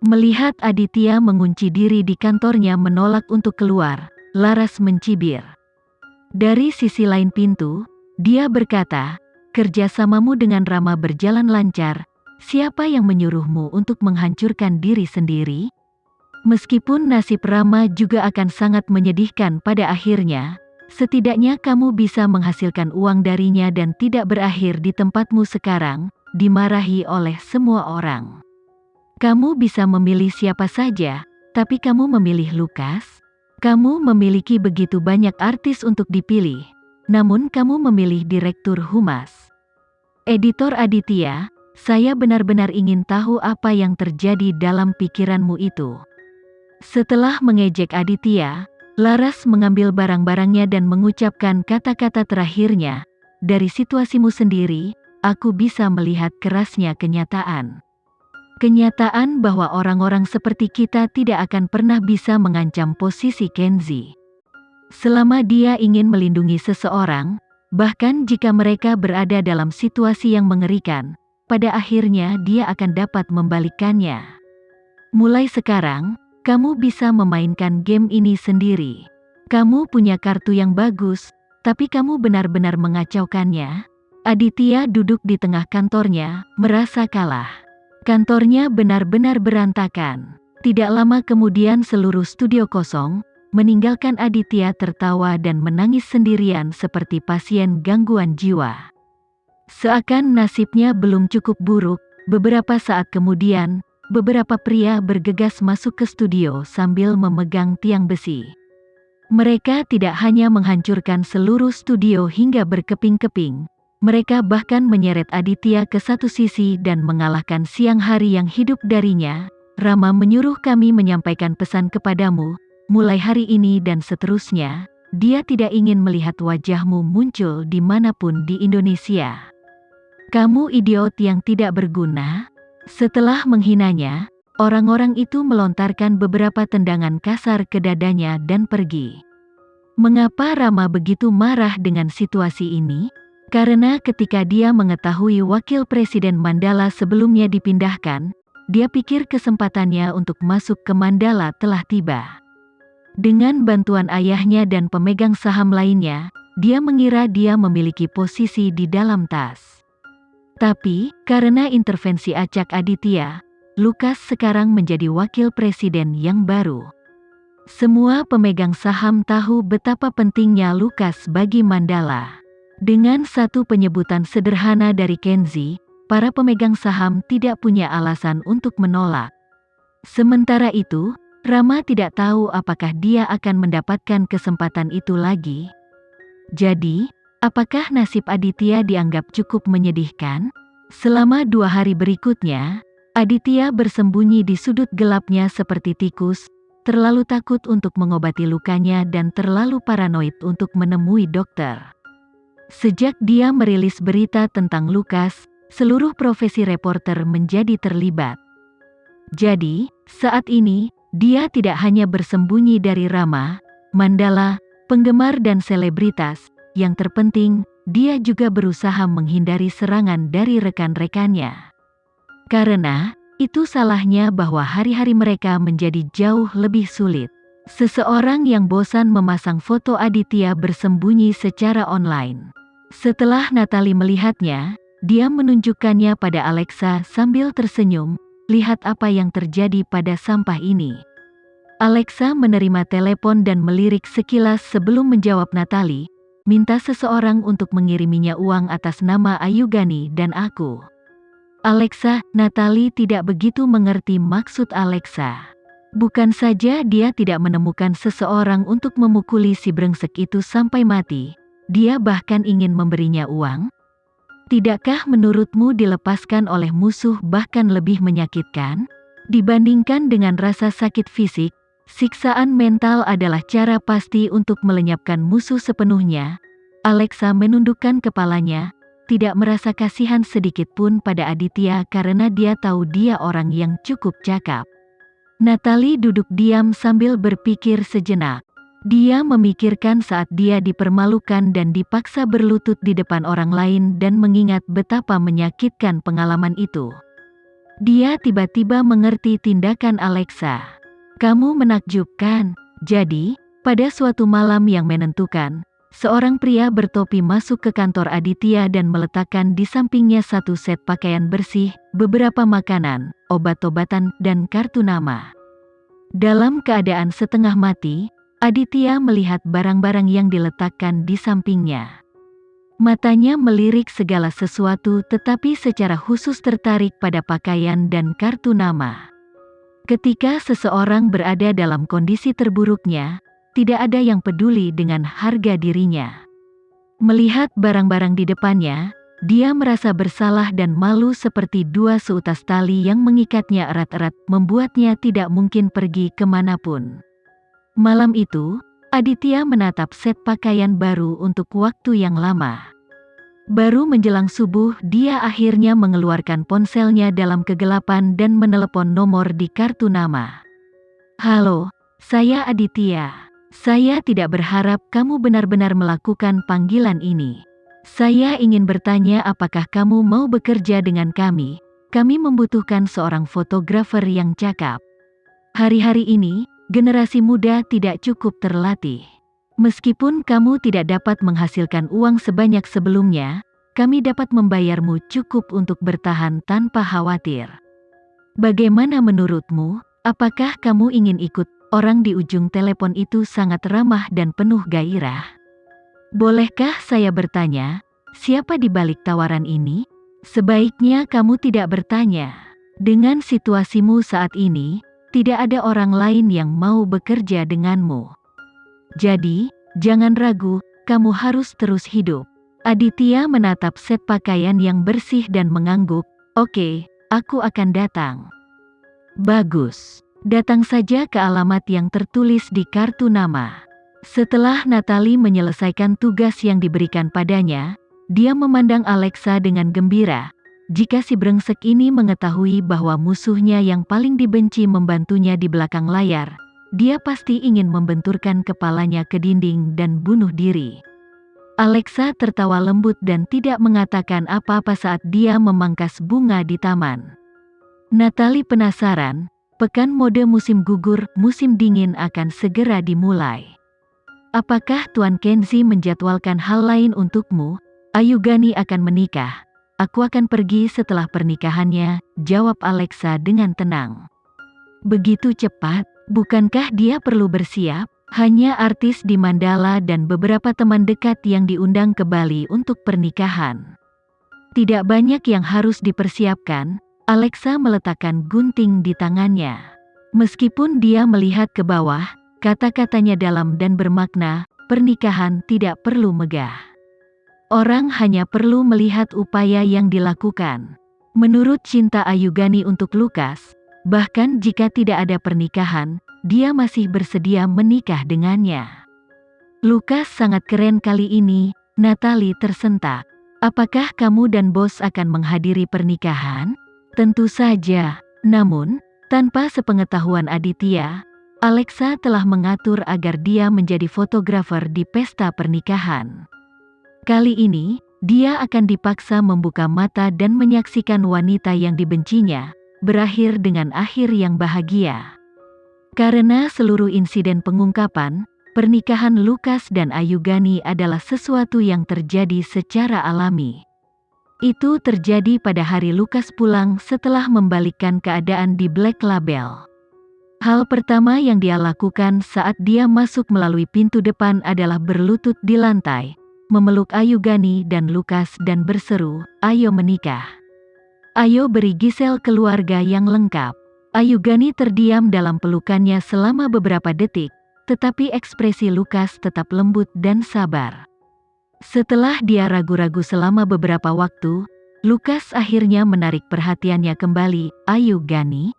Melihat Aditya mengunci diri di kantornya menolak untuk keluar, Laras mencibir. Dari sisi lain pintu, dia berkata, "Kerjasamamu dengan Rama berjalan lancar, siapa yang menyuruhmu untuk menghancurkan diri sendiri?" Meskipun nasib Rama juga akan sangat menyedihkan pada akhirnya, setidaknya kamu bisa menghasilkan uang darinya dan tidak berakhir di tempatmu sekarang, dimarahi oleh semua orang. Kamu bisa memilih siapa saja, tapi kamu memilih Lukas? Kamu memiliki begitu banyak artis untuk dipilih, namun kamu memilih Direktur Humas. Editor Aditya, saya benar-benar ingin tahu apa yang terjadi dalam pikiranmu itu. Setelah mengejek Aditya, Laras mengambil barang-barangnya dan mengucapkan kata-kata terakhirnya, "Dari situasimu sendiri, aku bisa melihat kerasnya kenyataan. Kenyataan bahwa orang-orang seperti kita tidak akan pernah bisa mengancam posisi Kenzi. Selama dia ingin melindungi seseorang, bahkan jika mereka berada dalam situasi yang mengerikan, pada akhirnya dia akan dapat membalikannya. Mulai sekarang, kamu bisa memainkan game ini sendiri. Kamu punya kartu yang bagus, tapi kamu benar-benar mengacaukannya." Aditya duduk di tengah kantornya, merasa kalah. Kantornya benar-benar berantakan. Tidak lama kemudian seluruh studio kosong, meninggalkan Aditya tertawa dan menangis sendirian seperti pasien gangguan jiwa. Seakan nasibnya belum cukup buruk, beberapa saat kemudian, beberapa pria bergegas masuk ke studio sambil memegang tiang besi. Mereka tidak hanya menghancurkan seluruh studio hingga berkeping-keping, mereka bahkan menyeret Aditya ke satu sisi dan mengalahkan siang hari yang hidup darinya. "Rama menyuruh kami menyampaikan pesan kepadamu, mulai hari ini dan seterusnya, dia tidak ingin melihat wajahmu muncul dimanapun di Indonesia. Kamu idiot yang tidak berguna." Setelah menghinanya, orang-orang itu melontarkan beberapa tendangan kasar ke dadanya dan pergi. Mengapa Rama begitu marah dengan situasi ini? Karena ketika dia mengetahui Wakil Presiden Mandala sebelumnya dipindahkan, dia pikir kesempatannya untuk masuk ke Mandala telah tiba. Dengan bantuan ayahnya dan pemegang saham lainnya, dia mengira dia memiliki posisi di dalam tas. Tapi, karena intervensi acak Aditya, Lukas sekarang menjadi wakil presiden yang baru. Semua pemegang saham tahu betapa pentingnya Lukas bagi Mandala. Dengan satu penyebutan sederhana dari Kenzi, para pemegang saham tidak punya alasan untuk menolak. Sementara itu, Rama tidak tahu apakah dia akan mendapatkan kesempatan itu lagi. Jadi, apakah nasib Aditya dianggap cukup menyedihkan? Selama 2 hari berikutnya, Aditya bersembunyi di sudut gelapnya seperti tikus, terlalu takut untuk mengobati lukanya dan terlalu paranoid untuk menemui dokter. Sejak dia merilis berita tentang Lukas, seluruh profesi reporter menjadi terlibat. Jadi, saat ini, dia tidak hanya bersembunyi dari Rama, Mandala, penggemar dan selebritas, yang terpenting, dia juga berusaha menghindari serangan dari rekan-rekannya. Karena, itu salahnya bahwa hari-hari mereka menjadi jauh lebih sulit. Seseorang yang bosan memasang foto Aditya bersembunyi secara online. Setelah Natalie melihatnya, dia menunjukkannya pada Alexa sambil tersenyum, "Lihat apa yang terjadi pada sampah ini." Alexa menerima telepon dan melirik sekilas sebelum menjawab Natalie, "Minta seseorang untuk mengiriminya uang atas nama Ayugani dan aku." Alexa, Natalie tidak begitu mengerti maksud Alexa. Bukan saja dia tidak menemukan seseorang untuk memukuli si brengsek itu sampai mati, dia bahkan ingin memberinya uang. Tidakkah menurutmu dilepaskan oleh musuh bahkan lebih menyakitkan? Dibandingkan dengan rasa sakit fisik, siksaan mental adalah cara pasti untuk melenyapkan musuh sepenuhnya. Alexa menundukkan kepalanya, tidak merasa kasihan sedikit pun pada Aditya karena dia tahu dia orang yang cukup cakap. Natalie duduk diam sambil berpikir sejenak. Dia memikirkan saat dia dipermalukan dan dipaksa berlutut di depan orang lain dan mengingat betapa menyakitkan pengalaman itu. Dia tiba-tiba mengerti tindakan Alexa. Kamu menakjubkan. Jadi, pada suatu malam yang menentukan, seorang pria bertopi masuk ke kantor Aditya dan meletakkan di sampingnya satu set pakaian bersih, beberapa makanan, obat-obatan, dan kartu nama. Dalam keadaan setengah mati, Aditya melihat barang-barang yang diletakkan di sampingnya. Matanya melirik segala sesuatu tetapi secara khusus tertarik pada pakaian dan kartu nama. Ketika seseorang berada dalam kondisi terburuknya, tidak ada yang peduli dengan harga dirinya. Melihat barang-barang di depannya, dia merasa bersalah dan malu seperti dua seutas tali yang mengikatnya erat-erat, membuatnya tidak mungkin pergi kemanapun. Malam itu, Aditya menatap set pakaian baru untuk waktu yang lama. Baru menjelang subuh dia akhirnya mengeluarkan ponselnya dalam kegelapan dan menelepon nomor di kartu nama. Halo, saya Aditya. Saya tidak berharap kamu benar-benar melakukan panggilan ini. Saya ingin bertanya apakah kamu mau bekerja dengan kami. Kami membutuhkan seorang fotografer yang cakap. Hari-hari ini, generasi muda tidak cukup terlatih. Meskipun kamu tidak dapat menghasilkan uang sebanyak sebelumnya, kami dapat membayarmu cukup untuk bertahan tanpa khawatir. Bagaimana menurutmu? Apakah kamu ingin ikut? Orang di ujung telepon itu sangat ramah dan penuh gairah. Bolehkah saya bertanya, siapa di balik tawaran ini? Sebaiknya kamu tidak bertanya. Dengan situasimu saat ini, tidak ada orang lain yang mau bekerja denganmu. Jadi, jangan ragu, kamu harus terus hidup. Aditya menatap set pakaian yang bersih dan mengangguk. Oke, aku akan datang. Bagus. Datang saja ke alamat yang tertulis di kartu nama. Setelah Natalie menyelesaikan tugas yang diberikan padanya, dia memandang Alexa dengan gembira. Jika si brengsek ini mengetahui bahwa musuhnya yang paling dibenci membantunya di belakang layar, dia pasti ingin membenturkan kepalanya ke dinding dan bunuh diri. Alexa tertawa lembut dan tidak mengatakan apa-apa saat dia memangkas bunga di taman. Natalie penasaran, pekan mode musim gugur, musim dingin akan segera dimulai. Apakah Tuan Kenzie menjadwalkan hal lain untukmu? Ayugani akan menikah. Aku akan pergi setelah pernikahannya, jawab Alexa dengan tenang. Begitu cepat, bukankah dia perlu bersiap? Hanya artis di Mandala dan beberapa teman dekat yang diundang ke Bali untuk pernikahan. Tidak banyak yang harus dipersiapkan. Alexa meletakkan gunting di tangannya. Meskipun dia melihat ke bawah, kata-katanya dalam dan bermakna, pernikahan tidak perlu megah. Orang hanya perlu melihat upaya yang dilakukan. Menurut cinta Ayugani untuk Lukas, bahkan jika tidak ada pernikahan, dia masih bersedia menikah dengannya. Lukas sangat keren kali ini, Natalie tersentak. Apakah kamu dan bos akan menghadiri pernikahan? Tentu saja, namun, tanpa sepengetahuan Aditya, Alexa telah mengatur agar dia menjadi fotografer di pesta pernikahan. Kali ini, dia akan dipaksa membuka mata dan menyaksikan wanita yang dibencinya, berakhir dengan akhir yang bahagia. Karena seluruh insiden pengungkapan, pernikahan Lukas dan Ayugani adalah sesuatu yang terjadi secara alami. Itu terjadi pada hari Lukas pulang setelah membalikkan keadaan di Black Label. Hal pertama yang dia lakukan saat dia masuk melalui pintu depan adalah berlutut di lantai, memeluk Ayugani dan Lukas dan berseru, "Ayo menikah. Ayo beri Giselle keluarga yang lengkap." Ayugani terdiam dalam pelukannya selama beberapa detik, tetapi ekspresi Lukas tetap lembut dan sabar. Setelah dia ragu-ragu selama beberapa waktu, Lukas akhirnya menarik perhatiannya kembali. "Ayugani?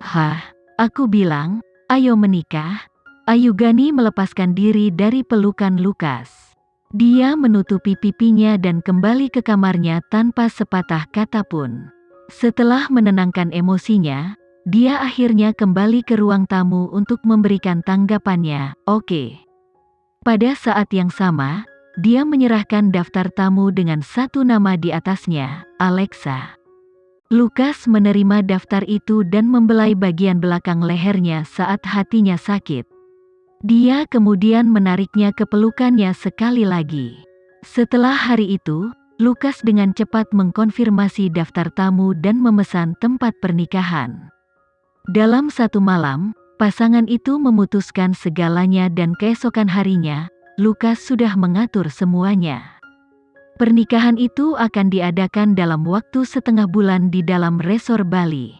Hah? Aku bilang, ayo menikah." Ayugani melepaskan diri dari pelukan Lukas. Dia menutupi pipinya dan kembali ke kamarnya tanpa sepatah kata pun. Setelah menenangkan emosinya, dia akhirnya kembali ke ruang tamu untuk memberikan tanggapannya. Oke. Pada saat yang sama, dia menyerahkan daftar tamu dengan satu nama di atasnya, Alexa. Lukas menerima daftar itu dan membelai bagian belakang lehernya saat hatinya sakit. Dia kemudian menariknya ke pelukannya sekali lagi. Setelah hari itu, Lukas dengan cepat mengkonfirmasi daftar tamu dan memesan tempat pernikahan. Dalam satu malam, pasangan itu memutuskan segalanya dan keesokan harinya, Lukas sudah mengatur semuanya. Pernikahan itu akan diadakan dalam waktu setengah bulan di dalam resor Bali.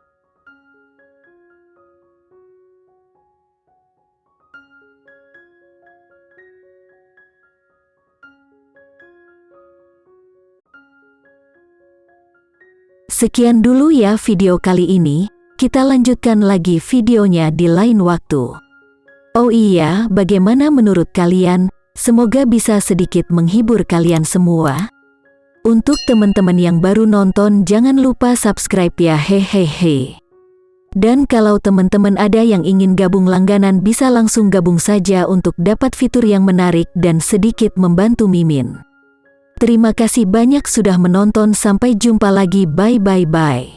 Sekian dulu ya video kali ini, kita lanjutkan lagi videonya di lain waktu. Oh iya, bagaimana menurut kalian? Semoga bisa sedikit menghibur kalian semua. Untuk teman-teman yang baru nonton jangan lupa subscribe ya hehehe. Dan kalau teman-teman ada yang ingin gabung langganan bisa langsung gabung saja untuk dapat fitur yang menarik dan sedikit membantu Mimin. Terima kasih banyak sudah menonton, sampai jumpa lagi, bye bye bye.